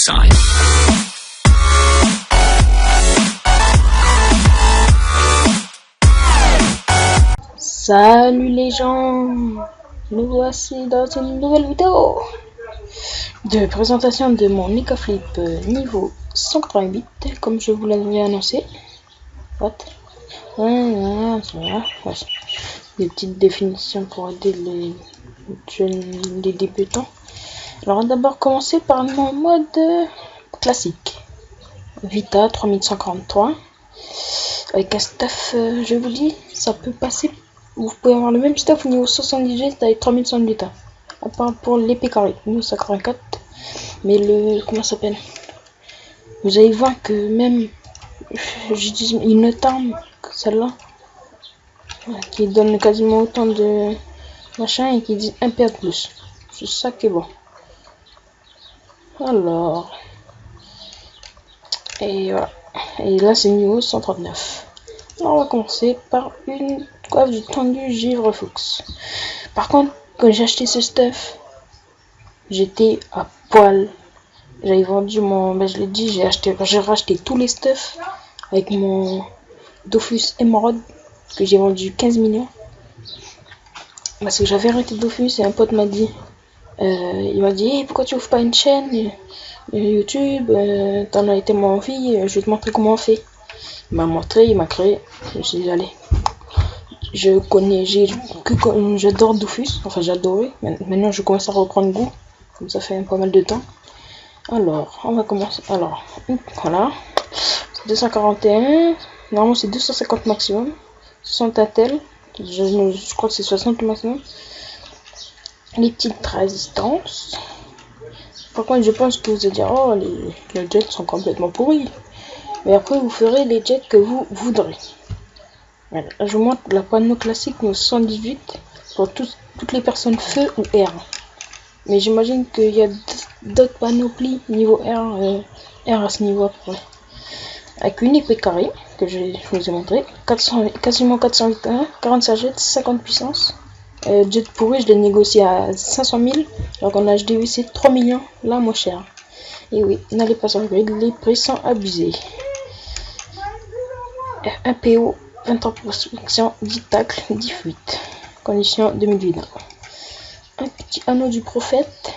sign. Salut les gens, nous voici dans une nouvelle vidéo de présentation de mon Nika Flip niveau 188, comme je vous l'avais annoncé. Des petites définitions pour aider les jeunes, les débutants. Alors, on va d'abord commencer par mon mode classique Vita 3143 avec un stuff, je vous dis, ça peut passer. Vous pouvez avoir le même stuff au niveau 78 avec 3100 Vita, à part pour l'épée carrée niveau 184. Mais le, comment ça s'appelle, vous allez voir que même j'utilise une autre arme que celle-là qui donne quasiment autant de machin et qui dit un PA de plus. C'est ça qui est bon. Alors, et voilà, et là c'est niveau 139. Alors on va commencer par une coiffe du tendu givre fuchs. Par contre, quand j'ai acheté ce stuff, j'étais à poil. J'avais vendu mon, je l'ai dit, j'ai racheté tous les stuffs avec mon Dofus Emerald que j'ai vendu 15 millions. Parce que j'avais arrêté Dofus et un pote m'a dit, il m'a dit, hey, pourquoi tu ouvres pas une chaîne YouTube, t'en as été tellement envie, je vais te montrer comment on fait. Il m'a montré, il m'a créé, je me suis dit allez, j'adore Dofus, enfin j'adorais, maintenant je commence à reprendre goût, comme ça fait pas mal de temps. Alors, on va commencer, alors, voilà, 241, normalement c'est 250 maximum, 60 Intel, je crois que c'est 60 le maximum, les petites résistances. Par contre, je pense que vous allez dire, oh, les jets sont complètement pourris. Mais après, vous ferez les jets que vous voudrez. Voilà. Là, je vous montre la panneau classique niveau 118 pour toutes les personnes feu ou R. Mais j'imagine qu'il y a d'autres panoplies niveau R, R à ce niveau après. Avec une épée carrée que je vous ai montré, quasiment 401, 45 jets, 50 puissance. Jet pourri, je l'ai négocié à 500 000, alors qu'en HDV c'est 3 millions, là moins cher. Et oui, n'allez pas sur le grid, les prix sont abusés. Un PO, 20 ans pour protection, 10 tacles, 10 fuites. Condition 2008. Un petit anneau du prophète.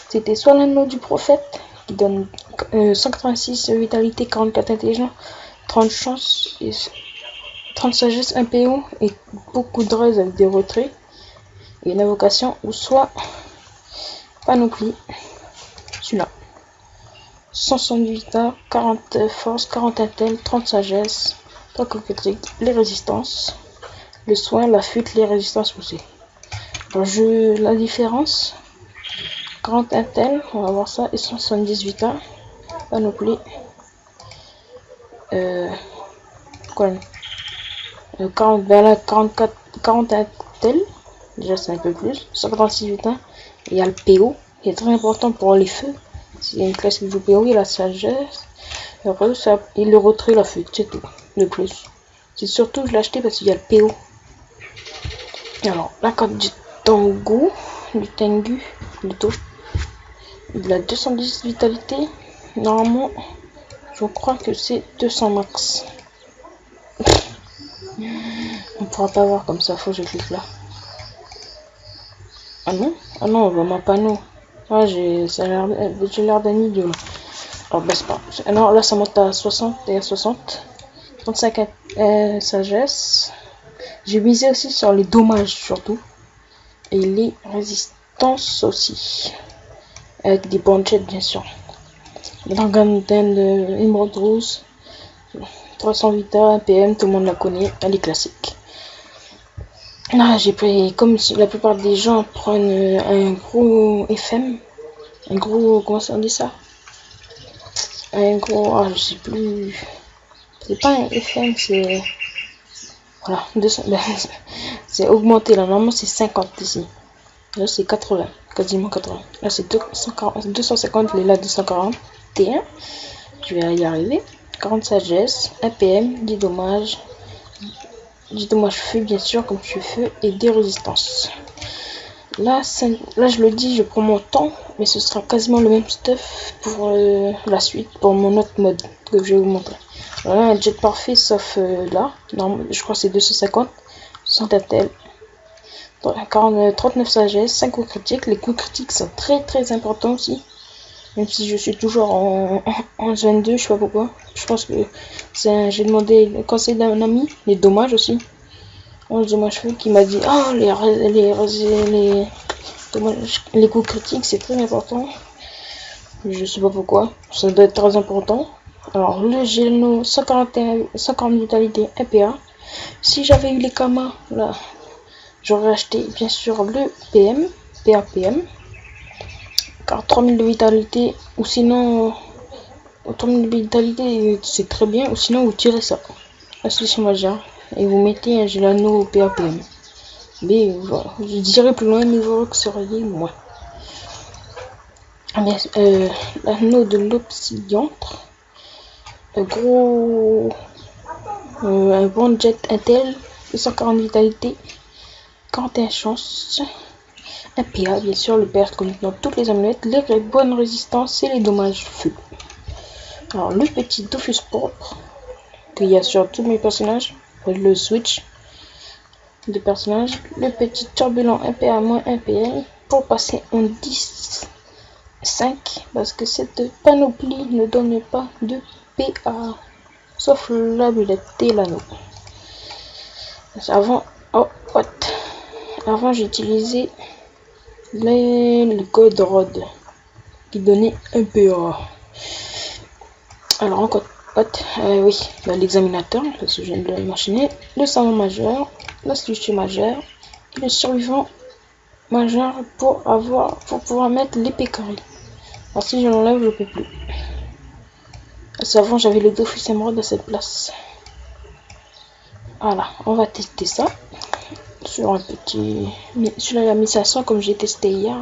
C'était soit l'anneau du prophète qui donne 186 vitalité, 44 intelligence, 30 chance, et 30 sagesse, un PO et beaucoup de raise avec des retraits et une invocation, ou soit panoplie, celui-là. 178 vita, 40 force, 40 intel, 30 sagesse, 3 coquetteries, les résistances, le soin, la fuite, les résistances poussées. Alors la différence, 40 intel, on va voir ça, et 178 vita, panoplie, 40, ben là, 40 intel, déjà c'est un peu plus, 136 vita, et il y a le PO, qui est très important pour les feux. C'est une classe qui joue PO, il a la sagesse, et après ça, il le retrait, la fuite, c'est tout, de plus. C'est surtout, je l'ai acheté parce qu'il y a le PO. Alors, la carte du Tengu, plutôt, il a 210 vitalité, normalement, je crois que c'est 200 max. On pourra pas voir comme ça, faut que je clique là. Ah non, on voit ma panneau. Ah, j'ai l'air d'un idiot là. Alors baisse pas. Alors là ça monte à 60 et à 60. 35 sagesse. J'ai misé aussi sur les dommages surtout. Et les résistances aussi. Avec des banchettes bien sûr. L'organitaine de Emerald Rose. 300 vita, 1 PM, tout le monde la connaît. Elle est classique. Là j'ai pris, comme la plupart des gens prennent un gros FM. Un gros, comment ça on dit ça? Un gros, ah, je sais plus. C'est pas un FM, c'est. Voilà, 200, c'est augmenté là. Normalement c'est 50 ici. Là c'est 80, quasiment 80. Là c'est 250, là 241. Je vais y arriver. 40 sagesse, 1 PM, 10 dommages. 10 dommages feu bien sûr, comme je suis feu, et des résistances. Là, là, je le dis, je prends mon temps, mais ce sera quasiment le même stuff pour la suite, pour mon autre mode que je vais vous montrer. Voilà, un jet parfait, sauf là, non, je crois que c'est 250, sans Intel, 39 sagesse, 5 coups critiques. Les coups critiques sont très importants aussi, même si je suis toujours en 22, je sais pas pourquoi. Je pense que j'ai demandé le conseil d'un ami, les dommages aussi. 11 dommages faits qui m'a dit ah les coups critiques c'est très important. Je sais pas pourquoi, ça doit être très important. Alors le Geno 140 vitalité MPA. Si j'avais eu les Kama là, j'aurais acheté bien sûr le PM, PAPM, car 3000 de vitalité, ou sinon 3000 de vitalité c'est très bien, ou sinon vous tirez ça, astuce majeure, et vous mettez un Gelano PAPM. Mais voilà, je dirais plus loin, mais vous seriez moins. L'anneau de l'obsidiantre, un bon jet Intel, 240 vitalité, 41 chances, un PA, bien sûr, le père comme dans toutes les omelettes, les bonnes résistances et les dommages feu. Alors, le petit Dofus propre, qu'il y a sur tous mes personnages, le switch de personnages, le petit turbulent MPA moins MPL pour passer en 10-5 parce que cette panoplie ne donne pas de PA sauf l'amulette et l'anneau. Avant j'utilisais le code ROD qui donnait un PA. Alors en code oui, l'examinateur, parce que je viens de le machiner, le savant majeur, l'astucieux majeur et le survivant majeur pour pouvoir mettre l'épée carrée. Alors si je l'enlève, je peux plus. Parce qu'avant j'avais le Dofus émeraude à cette place. Voilà, on va tester ça sur un petit. Celui-là il a mis 500 comme j'ai testé hier.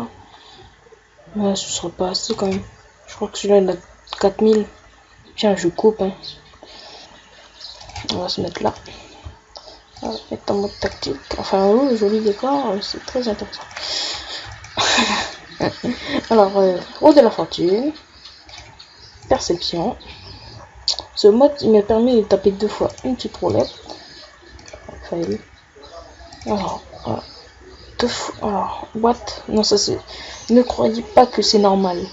Mais ce sera pas assez quand même. Je crois que celui-là il a 4000. Tiens, je coupe. Hein. On va se mettre là. On va mettre en mode tactique. Enfin, oui, joli décor, c'est très intéressant. Alors, roue de la fortune, perception. Ce mode, il m'a permis de taper 2 fois une petite roulette. Fail. Alors, voilà. 2 fois. Alors, what? Non, ça c'est. Ne croyez pas que c'est normal.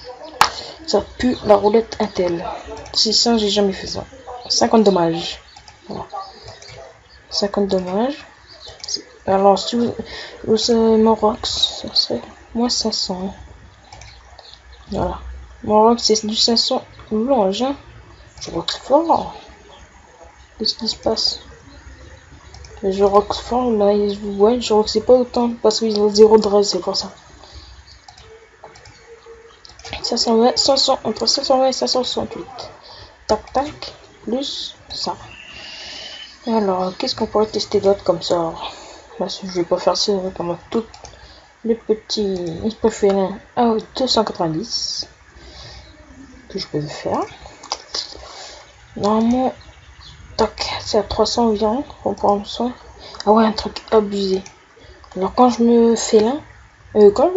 Ça pue la roulette Intel. C'est ça, j'ai jamais fait ça. 50 dommages. Voilà. 50 dommages. Alors, si vous savez mon Rox, ça serait moins 500. Voilà. Mon Rox, c'est du 500 longe. Hein. Je rox fort. Qu'est-ce qui se passe? Je rox fort, là, ouais, je roxais pas autant parce qu'ils ont 0 de raise, c'est pour ça. 520, 500, entre 520 et 568. Tac, tac, plus ça. Alors, qu'est-ce qu'on pourrait tester d'autre comme ça? Je vais pas faire ça comme tout les petits. Il peut faire un 290 que je peux faire. Normalement, tac, c'est à 300 environ. On prend soin. Ah ouais, un truc abusé. Alors quand je me fais là, quand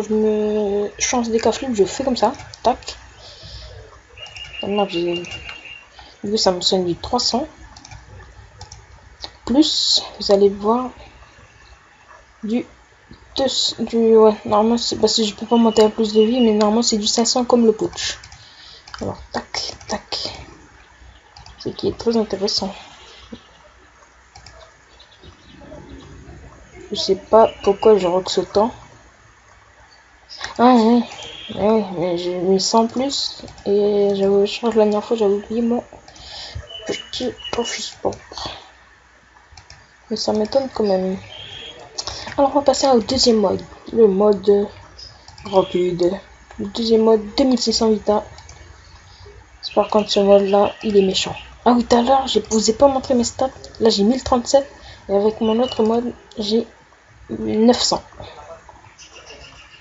je me change des cafés, je fais comme ça, tac. Là, vu ça me sonne du 300. Plus, vous allez voir du ouais, normalement c'est parce que je peux pas monter à plus de vie, mais normalement c'est du 500 comme le putsch. Alors tac, tac. Ce qui est très intéressant. Je sais pas pourquoi je rox autant. Ah oui, mais j'ai mis 100 plus et je crois que la dernière fois j'avais oublié mon petit Dofus propre. Mais ça m'étonne quand même. Alors on va passer au deuxième mode, le mode rapide. Le deuxième mode 2600 vita. Par contre ce mode là il est méchant. Ah oui, tout à l'heure je vous ai pas montré mes stats. Là j'ai 1037 et avec mon autre mode j'ai 900.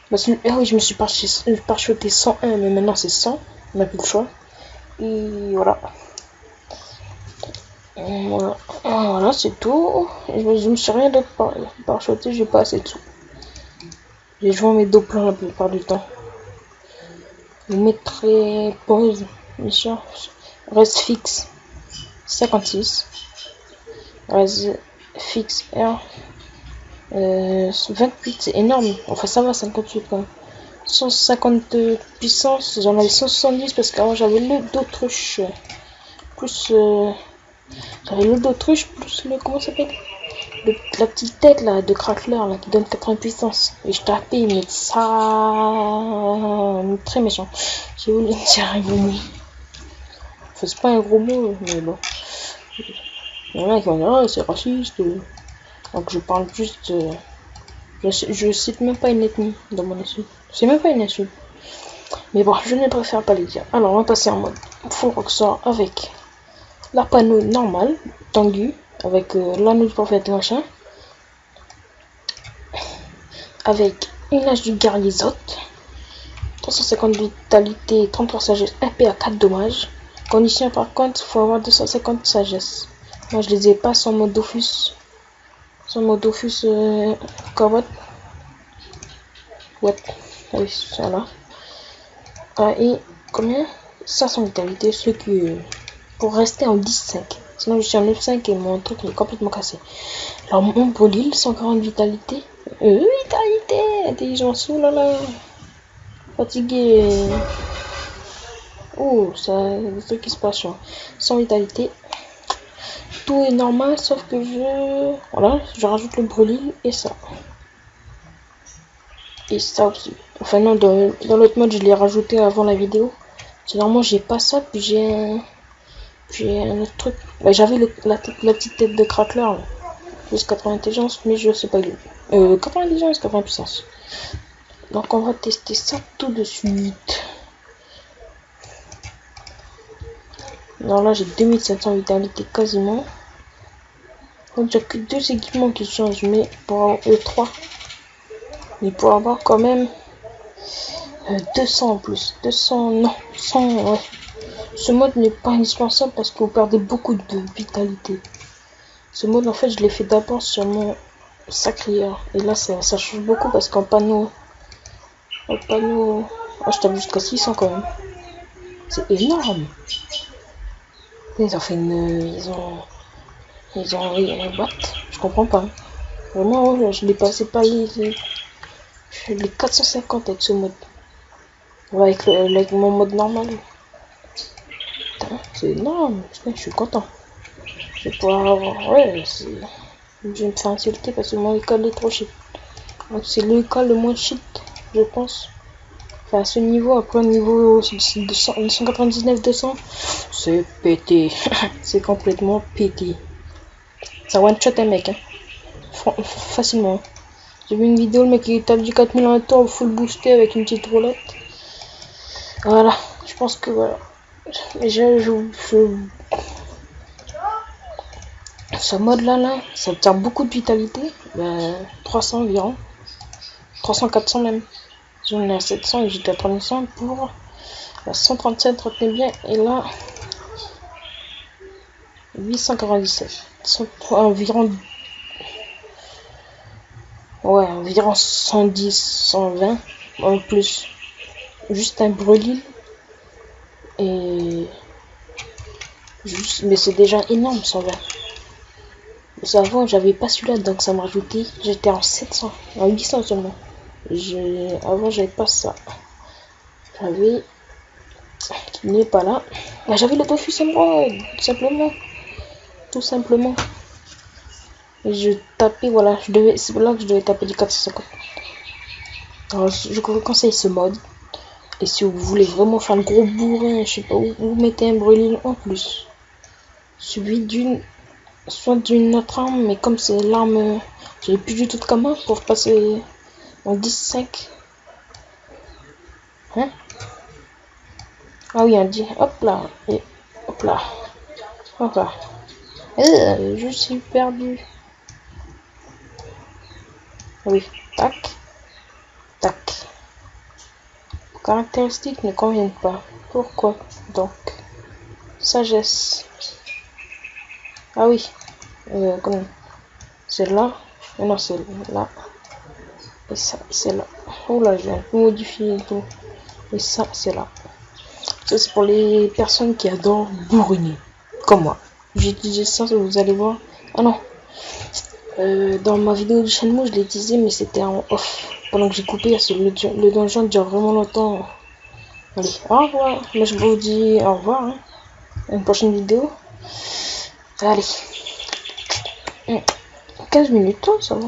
Parce que, ah oui, je me suis parachuté 101 mais maintenant c'est 100. On n'a plus le choix. Et voilà. Voilà, voilà c'est tout. Je me suis rien d'autre parachuté, j'ai pas assez de sous. Et je vois mes dos pleins la plupart du temps. Vous mettrez pause, mission, reste fixe 56, reste fixe R 28, c'est énorme. Enfin, ça va, 58 quand même. 150 puissance, j'en avais 170 parce qu'avant j'avais le d'autruche plus j'avais le d'autruche plus le comment ça s'appelle la petite tête là de crackler là qui donne 80 puissance et je tapais mais ça très méchant. J'ai voulu dire un gros mot. Enfin, c'est pas un gros mot mais bon. Il y en a qui vont dire ah, c'est raciste. Donc je parle juste je cite même pas une ethnie dans mon insulte. C'est même pas une insulte. Mais bon, je ne préfère pas les dire. Alors, on va passer en mode full rockstar avec la panneau normale, tendue, avec l'anneau du prophète machin, avec une âge du guerrier Zot, 350 vitalité, 33 sagesse, 1 PA, 4 dommages. Condition par contre, il faut avoir 250 sagesse. Moi, je les ai pas sans mode Dofus. Sans mode Dofus, Cobot. Ouais, oui, ça là. Ah, et combien 500 vitalité, ce qui pour rester en 10-5. Sinon, je suis en 9-5 et mon truc il est complètement cassé. Alors, mon Bolil, 140 vitalité. Vitalité, intelligence, oulala. Fatigué. Oh, ça, des trucs qui se passent. Sans vitalité. Tout est normal, sauf que voilà, je rajoute le Bolil et ça. Et ça aussi. Enfin, non, dans l'autre mode, je l'ai rajouté avant la vidéo. Généralement, j'ai pas ça, puis j'ai un autre truc. Bah, j'avais la petite tête de crackler, là. Plus 80 intelligence, mais je sais pas il est. 80 intelligence, 80 puissance. Donc, on va tester ça tout de suite. Alors là, j'ai 2700 vitalité quasiment. Donc, j'ai que 2 équipements qui changent, mais pour avoir E3, mais pour avoir quand même 200 en plus. 200, non, 100, ouais. Ce mode n'est pas indispensable parce que vous perdez beaucoup de vitalité. Ce mode, en fait, je l'ai fait d'abord sur mon sacrière. Et là, ça change beaucoup parce qu'en panneau... En panneau... Oh, je tape jusqu'à 600 quand même. C'est énorme. Ils ont fait une... Ils ont une boîte. Je comprends pas. Vraiment, je l'ai passé pas les 450 avec ce mode. Ouais, avec mon mode normal. C'est énorme. Je suis content. Je vais pouvoir avoir... Ouais, c'est... Je vais me faire insulter parce que mon école est trop shit. Donc c'est l'école le moins shit, je pense. Enfin, à ce niveau, après le niveau 199-200, c'est pété. C'est complètement pété. Ça one-shot un mec, hein. Facilement. J'ai vu une vidéo, le mec il tape du 4000 en un tour full boosté avec une petite roulette. Voilà, je pense que voilà. Ce mode là, ça tient beaucoup de vitalité. 300 environ. 300-400 même. J'en ai à 700 et j'étais à 300 pour la 137, retenez bien. Et là, 897. Environ. Ouais, environ 110, 120 en plus. Juste un brûlis. Et. Mais c'est déjà énorme, 120. Mais avant, j'avais pas celui-là, donc ça m'a rajouté. J'étais en 700, en 800 seulement. Avant, j'avais pas ça. J'avais. Qui n'est pas là. Bah, j'avais le Dofus en moi, tout simplement. Tout simplement. Et je tapais, voilà. C'est là que je devais taper du 450. Alors, je vous conseille ce mode. Et si vous voulez vraiment faire le gros bourrin, je sais pas où, vous mettez un brûlis en plus. Celui d'une. Soit d'une autre arme, mais comme c'est l'arme. J'avais plus du tout de commun pour passer en 10-5. Hein? Ah oui, on dit hop là. Et hop là. Hop là. Je suis perdu. Oui, tac. Tac. Caractéristiques ne conviennent pas. Pourquoi donc? Sagesse. Ah oui. Celle-là. Non, celle-là. Et ça, c'est là. Oh là, j'ai un peu modifié et tout. Et ça, c'est là. Ça, c'est pour les personnes qui adorent bourriner. Comme moi. J'ai utilisé ça, vous allez voir. Ah non. Dans ma vidéo de Shenmue, je l'ai utilisé, mais c'était en off. Pendant que j'ai coupé, parce que le donjon dure vraiment longtemps. Allez, au revoir. Moi, je vous dis au revoir. Hein. À une prochaine vidéo. Allez. 15 minutes, ça va.